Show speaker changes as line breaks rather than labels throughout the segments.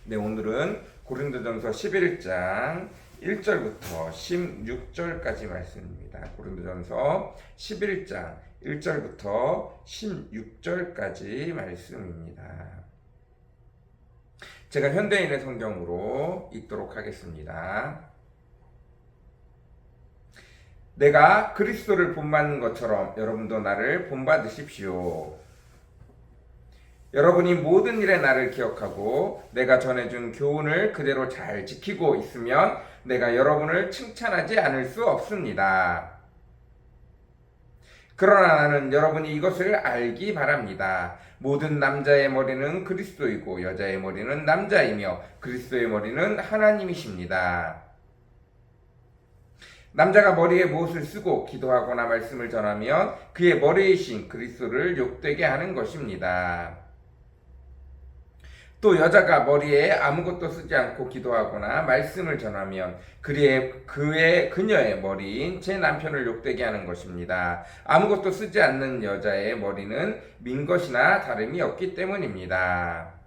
네, 오늘은 고린도전서 11장 1절부터 16절까지 말씀입니다. 고린도전서 11장 1절부터 16절까지 말씀입니다. 제가 현대인의 성경으로 읽도록 하겠습니다. 내가 그리스도를 본받는 것처럼 여러분도 나를 본받으십시오. 여러분이 모든 일에 나를 기억하고 내가 전해준 교훈을 그대로 잘 지키고 있으면 내가 여러분을 칭찬하지 않을 수 없습니다. 그러나 나는 여러분이 이것을 알기 바랍니다. 모든 남자의 머리는 그리스도이고 여자의 머리는 남자이며 그리스도의 머리는 하나님이십니다. 남자가 머리에 무엇을 쓰고 기도하거나 말씀을 전하면 그의 머리이신 그리스도를 욕되게 하는 것입니다. 또 여자가 머리에 아무것도 쓰지 않고 기도하거나 말씀을 전하면 그녀의 머리인 제 남편을 욕되게 하는 것입니다. 아무것도 쓰지 않는 여자의 머리는 민 것이나 다름이 없기 때문입니다.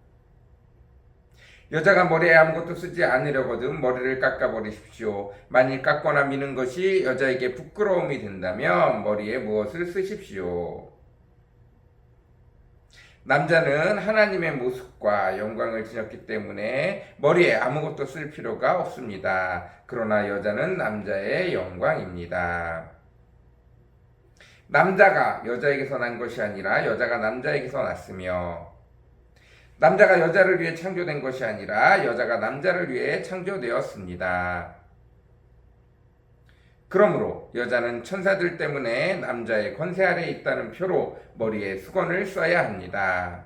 여자가 머리에 아무것도 쓰지 않으려거든 머리를 깎아버리십시오. 만일 깎거나 미는 것이 여자에게 부끄러움이 된다면 머리에 무엇을 쓰십시오. 남자는 하나님의 모습과 영광을 지녔기 때문에 머리에 아무것도 쓸 필요가 없습니다. 그러나 여자는 남자의 영광입니다. 남자가 여자에게서 난 것이 아니라 여자가 남자에게서 났으며 남자가 여자를 위해 창조된 것이 아니라 여자가 남자를 위해 창조되었습니다. 그러므로 여자는 천사들 때문에 남자의 권세 아래에 있다는 표로 머리에 수건을 써야 합니다.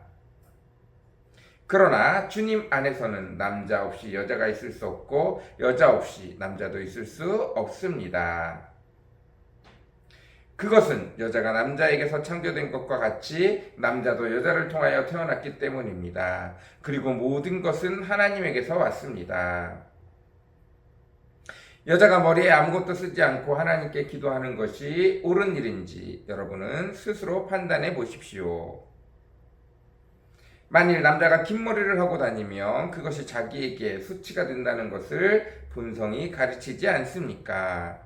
그러나 주님 안에서는 남자 없이 여자가 있을 수 없고 여자 없이 남자도 있을 수 없습니다. 그것은 여자가 남자에게서 창조된 것과 같이 남자도 여자를 통하여 태어났기 때문입니다. 그리고 모든 것은 하나님에게서 왔습니다. 여자가 머리에 아무것도 쓰지 않고 하나님께 기도하는 것이 옳은 일인지 여러분은 스스로 판단해 보십시오. 만일 남자가 긴 머리를 하고 다니면 그것이 자기에게 수치가 된다는 것을 본성이 가르치지 않습니까?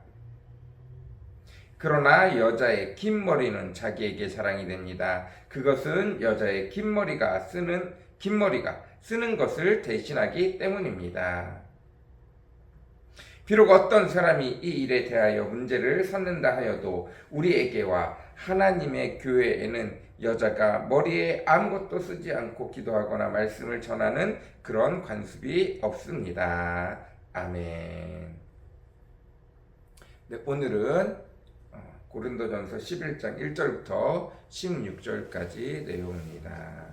그러나 여자의 긴 머리는 자기에게 자랑이 됩니다. 그것은 여자의 긴 머리가 쓰는 것을 대신하기 때문입니다. 비록 어떤 사람이 이 일에 대하여 문제를 삼는다 하여도 우리에게와 하나님의 교회에는 여자가 머리에 아무것도 쓰지 않고 기도하거나 말씀을 전하는 그런 관습이 없습니다. 아멘. 네, 오늘은 고린도전서 11장 1절부터 16절까지 내용입니다.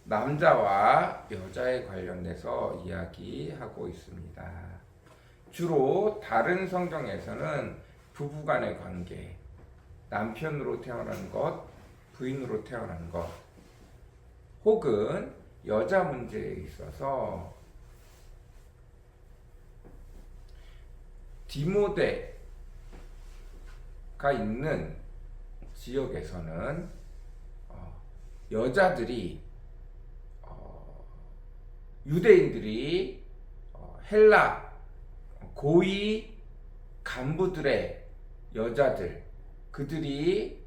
남자와 여자에 관련돼서 이야기하고 있습니다. 주로 다른 성경에서는 부부간의 관계, 남편으로 태어난 것, 부인으로 태어난 것, 혹은 여자 문제에 있어서 디모데가 있는 지역에서는 여자들이 유대인들이 헬라 고위 간부들의 여자들, 그들이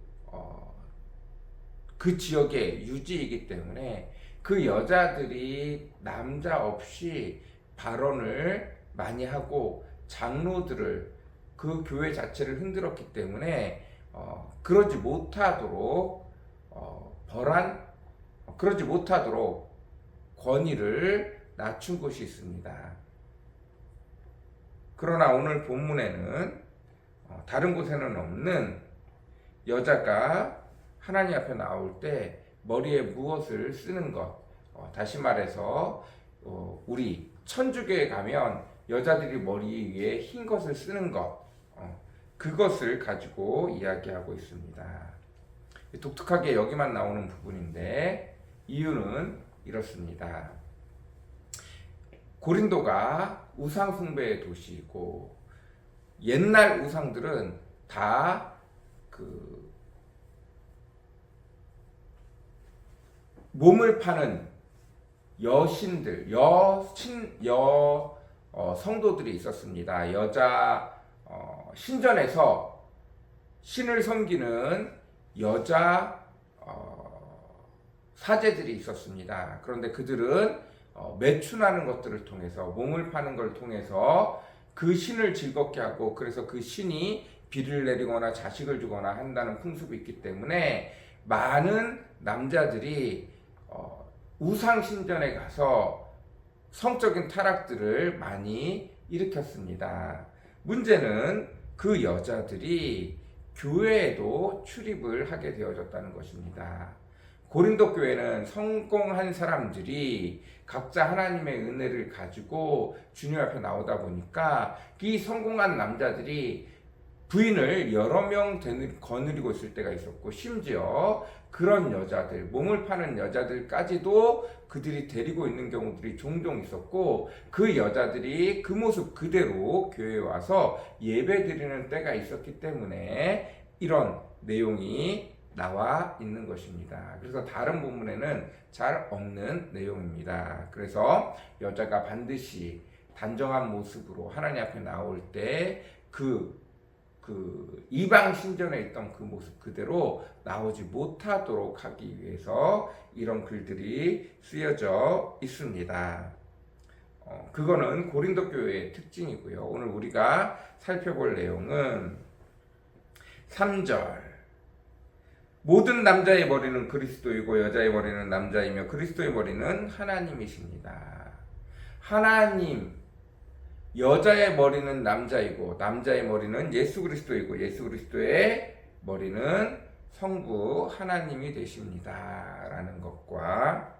그 지역의 유지이기 때문에 그 여자들이 남자 없이 발언을 많이 하고 장로들을 그 교회 자체를 흔들었기 때문에 그러지 못하도록 그러지 못하도록 권위를 낮춘 곳이 있습니다. 그러나 오늘 본문에는 다른 곳에는 없는 여자가 하나님 앞에 나올 때 머리에 무엇을 쓰는 것, 다시 말해서 우리 천주교에 가면 여자들이 머리 위에 흰 것을 쓰는 것, 그것을 가지고 이야기하고 있습니다. 독특하게 여기만 나오는 부분인데 이유는 이렇습니다. 고린도가 우상 숭배의 도시이고 옛날 우상들은 다 몸을 파는 여신들, 성도들이 있었습니다. 여자 신전에서 신을 섬기는 여자 사제들이 있었습니다. 그런데 그들은 매춘하는 것들을 통해서, 몸을 파는 걸 통해서 그 신을 즐겁게 하고, 그래서 그 신이 비를 내리거나 자식을 주거나 한다는 풍습이 있기 때문에 많은 남자들이 우상 신전에 가서 성적인 타락들을 많이 일으켰습니다. 문제는 그 여자들이 교회에도 출입을 하게 되어졌다는 것입니다. 고린도 교회는 성공한 사람들이 각자 하나님의 은혜를 가지고 주님 앞에 나오다 보니까 이 성공한 남자들이 부인을 여러 명 거느리고 있을 때가 있었고, 심지어 그런 여자들, 몸을 파는 여자들까지도 그들이 데리고 있는 경우들이 종종 있었고, 그 여자들이 그 모습 그대로 교회에 와서 예배 드리는 때가 있었기 때문에 이런 내용이 나와 있는 것입니다. 그래서 다른 본문에는 잘 없는 내용입니다. 그래서 여자가 반드시 단정한 모습으로 하나님 앞에 나올 때 그 이방 신전에 있던 그 모습 그대로 나오지 못하도록 하기 위해서 이런 글들이 쓰여져 있습니다. 그거는 고린도 교회의 특징이고요. 오늘 우리가 살펴볼 내용은 3절. 모든 남자의 머리는 그리스도이고 여자의 머리는 남자이며 그리스도의 머리는 하나님이십니다. 하나님, 여자의 머리는 남자이고 남자의 머리는 예수 그리스도이고 예수 그리스도의 머리는 성부 하나님이 되십니다. 라는 것과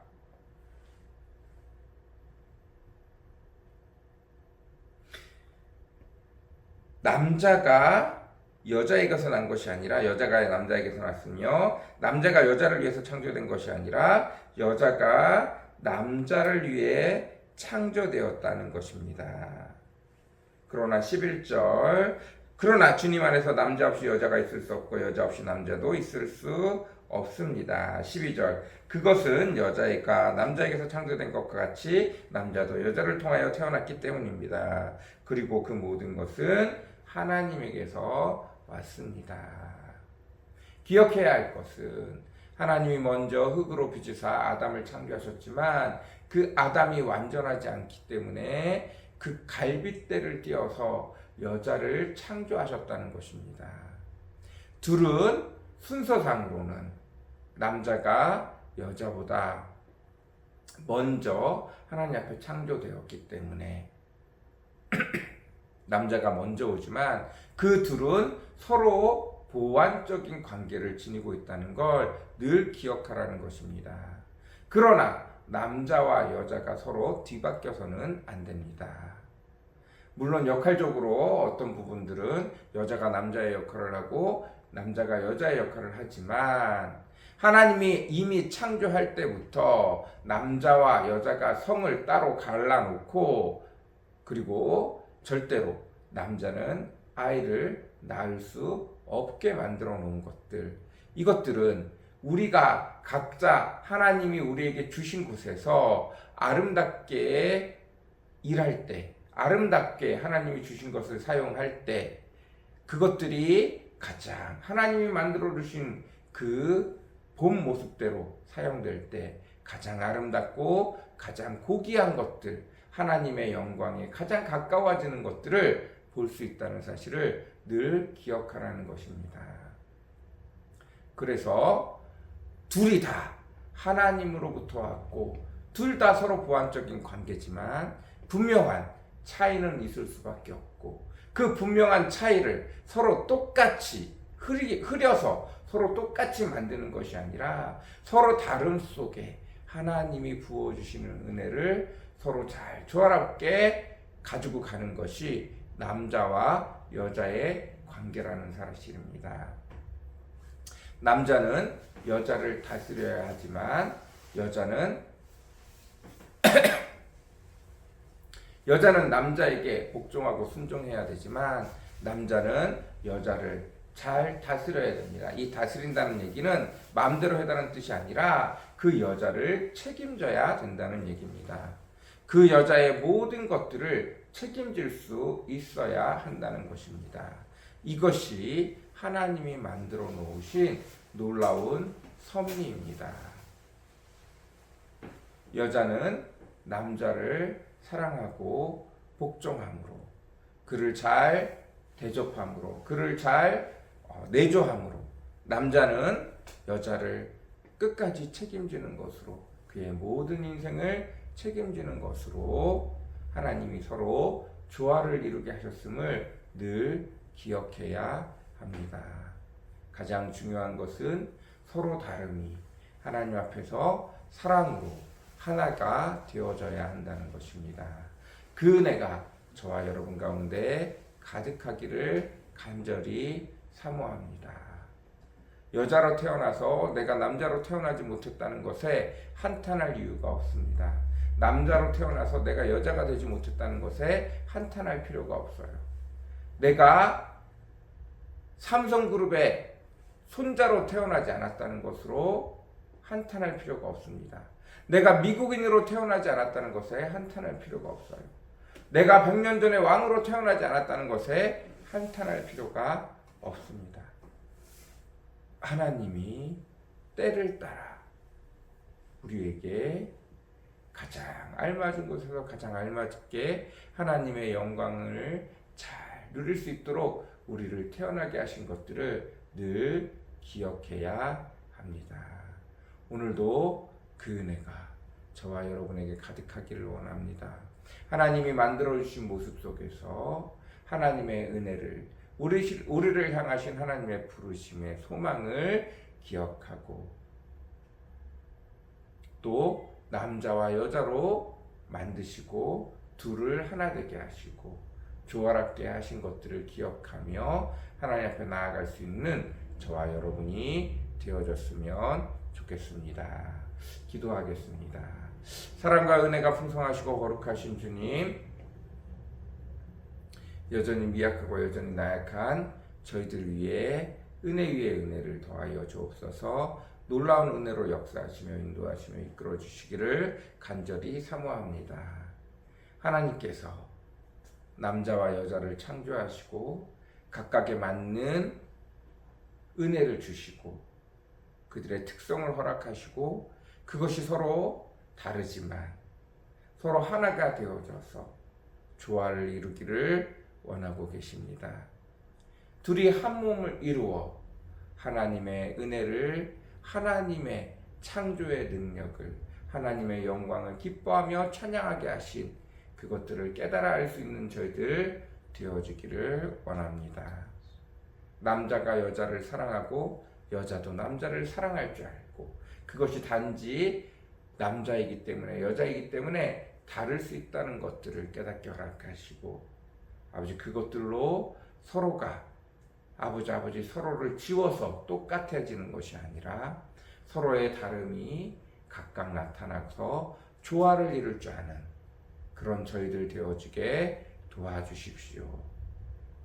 남자가 여자에게서 난 것이 아니라 여자가 남자에게서 났으며 남자가 여자를 위해서 창조된 것이 아니라 여자가 남자를 위해 창조되었다는 것입니다. 그러나 11절, 그러나 주님 안에서 남자 없이 여자가 있을 수 없고 여자 없이 남자도 있을 수 없습니다. 12절, 그것은 여자가 남자에게서 창조된 것과 같이 남자도 여자를 통하여 태어났기 때문입니다. 그리고 그 모든 것은 하나님에게서 왔습니다. 기억해야 할 것은 하나님이 먼저 흙으로 빚으사 아담을 창조하셨지만 그 아담이 완전하지 않기 때문에 그 갈빗대를 띄어서 여자를 창조하셨다는 것입니다. 둘은 순서상으로는 남자가 여자보다 먼저 하나님 앞에 창조되었기 때문에 남자가 먼저 오지만 그 둘은 서로 보완적인 관계를 지니고 있다는 걸 늘 기억하라는 것입니다. 그러나 남자와 여자가 서로 뒤바뀌어서는 안 됩니다. 물론 역할적으로 어떤 부분들은 여자가 남자의 역할을 하고 남자가 여자의 역할을 하지만 하나님이 이미 창조할 때부터 남자와 여자가 성을 따로 갈라놓고 그리고 절대로 남자는 아이를 낳을 수 없게 만들어 놓은 것들, 이것들은 우리가 각자 하나님이 우리에게 주신 곳에서 아름답게 일할 때, 아름답게 하나님이 주신 것을 사용할 때 그것들이 가장 하나님이 만들어 주신 그 본 모습대로 사용될 때 가장 아름답고 가장 고귀한 것들, 하나님의 영광에 가장 가까워지는 것들을 볼 수 있다는 사실을 늘 기억하라는 것입니다. 그래서 둘이 다 하나님으로부터 왔고 둘 다 서로 보완적인 관계지만 분명한 차이는 있을 수밖에 없고 그 분명한 차이를 서로 똑같이 흐려서 서로 똑같이 만드는 것이 아니라 서로 다름 속에 하나님이 부어주시는 은혜를 서로 잘 조화롭게 가지고 가는 것이 남자와 여자의 관계라는 사실입니다. 남자는 여자를 다스려야 하지만 여자는 남자에게 복종하고 순종해야 되지만 남자는 여자를 잘 다스려야 됩니다. 이 다스린다는 얘기는 마음대로 해달라는 뜻이 아니라 그 여자를 책임져야 된다는 얘기입니다. 그 여자의 모든 것들을 책임질 수 있어야 한다는 것입니다. 이것이 하나님이 만들어 놓으신 놀라운 섭리입니다. 여자는 남자를 사랑하고 복종함으로, 그를 잘 대접함으로, 그를 잘 내조함으로, 남자는 여자를 끝까지 책임지는 것으로, 그의 모든 인생을 책임지는 것으로 하나님이 서로 조화를 이루게 하셨음을 늘 기억해야 합니다. 가장 중요한 것은 서로 다름이 하나님 앞에서 사랑으로 하나가 되어져야 한다는 것입니다. 그 은혜가 저와 여러분 가운데 가득하기를 간절히 사모합니다. 여자로 태어나서 내가 남자로 태어나지 못했다는 것에 한탄할 이유가 없습니다. 남자로 태어나서 내가 여자가 되지 못했다는 것에 한탄할 필요가 없어요. 내가 삼성그룹의 손자로 태어나지 않았다는 것으로 한탄할 필요가 없습니다. 내가 미국인으로 태어나지 않았다는 것에 한탄할 필요가 없어요. 내가 100년 전에 왕으로 태어나지 않았다는 것에 한탄할 필요가 없습니다. 하나님이 때를 따라 우리에게 가장 알맞은 곳에서 가장 알맞게 하나님의 영광을 잘 누릴 수 있도록 우리를 태어나게 하신 것들을 늘 기억해야 합니다. 오늘도 그 은혜가 저와 여러분에게 가득하기를 원합니다. 하나님이 만들어주신 모습 속에서 하나님의 은혜를, 우리를 향하신 하나님의 부르심의 소망을 기억하고, 또 남자와 여자로 만드시고 둘을 하나 되게 하시고 조화롭게 하신 것들을 기억하며 하나님 앞에 나아갈 수 있는 저와 여러분이 되어졌으면 좋겠습니다. 기도하겠습니다. 사랑과 은혜가 풍성하시고 거룩하신 주님, 여전히 미약하고 여전히 나약한 저희들 위에 은혜 위에 은혜를 더하여 주옵소서. 놀라운 은혜로 역사하시며 인도하시며 이끌어 주시기를 간절히 사모합니다. 하나님께서 남자와 여자를 창조하시고 각각에 맞는 은혜를 주시고 그들의 특성을 허락하시고 그것이 서로 다르지만 서로 하나가 되어져서 조화를 이루기를 원하고 계십니다. 둘이 한 몸을 이루어 하나님의 은혜를, 하나님의 창조의 능력을, 하나님의 영광을 기뻐하며 찬양하게 하신 그것들을 깨달아 알 수 있는 저희들 되어주기를 원합니다. 남자가 여자를 사랑하고 여자도 남자를 사랑할 줄 알고, 그것이 단지 남자이기 때문에 여자이기 때문에 다를 수 있다는 것들을 깨닫게 허락하시고, 아버지 그것들로 서로가 아버지 서로를 지워서 똑같아지는 것이 아니라 서로의 다름이 각각 나타나서 조화를 이룰 줄 아는 그런 저희들 되어지게 도와주십시오.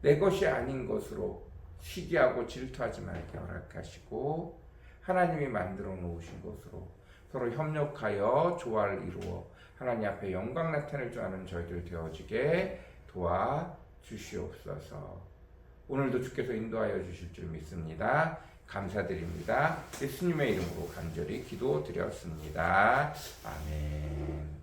내 것이 아닌 것으로 시기하고 질투하지 말게 허락하시고, 하나님이 만들어 놓으신 것으로 서로 협력하여 조화를 이루어 하나님 앞에 영광 나타낼 줄 아는 저희들 되어지게 도와주시옵소서. 오늘도 주께서 인도하여 주실 줄 믿습니다. 감사드립니다. 예수님의 이름으로 간절히 기도드렸습니다. 아멘.